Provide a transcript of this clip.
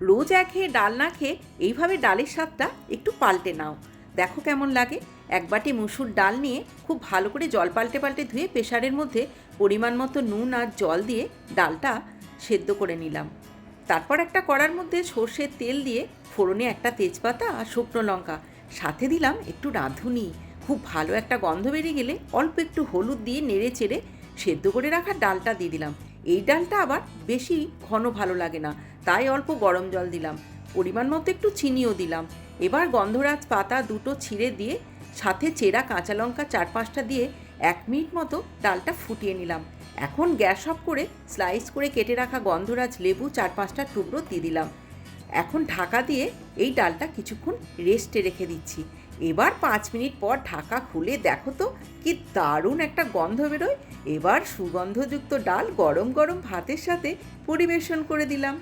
রোজ একঘেয়ে ডাল না খেয়ে এইভাবে ডালের স্বাদটা একটু পাল্টে নাও, দেখো কেমন লাগে। এক বাটি মুসুর ডাল নিয়ে খুব ভালো করে জল পাল্টে পাল্টে ধুয়ে প্রেসারের মধ্যে পরিমাণ মতো নুন আর জল দিয়ে ডালটা সেদ্ধ করে নিলাম। তারপর একটা কড়ার মধ্যে সর্ষের তেল দিয়ে ফোড়নে একটা তেজপাতা আর শুকনো লঙ্কা, সাথে দিলাম একটু রাঁধুনি। খুব ভালো একটা গন্ধ বেরিয়ে গেলে অল্প একটু হলুদ দিয়ে নেড়ে চেড়ে সেদ্ধ করে রাখা ডালটা দিয়ে দিলাম। এই ডালটা আবার বেশি ঘন ভালো লাগে না, তাই অল্প গরম জল দিলাম, পরিমাণ মতো একটু চিনিও দিলাম। এবার গন্ধরাজ পাতা দুটো ছিঁড়ে দিয়ে সাথে চেরা কাঁচা লঙ্কা 4-5টা দিয়ে 1 মিনিট মতো ডালটা ফুটিয়ে নিলাম। এখন গ্যাস অফ করে স্লাইস করে কেটে রাখা গন্ধরাজ লেবু 4-5টা টুকরো দিয়ে দিলাম। এখন ঢাকা দিয়ে এই ডালটা কিছুক্ষণ রেস্টে রেখে দিচ্ছি। এবার 5 মিনিট পর ঢাকা খুলে দেখো তো কি দারুণ একটা গন্ধ বেরোয়। এবার সুগন্ধযুক্ত ডাল গরম গরম ভাতের সাথে পরিবেশন করে দিলাম।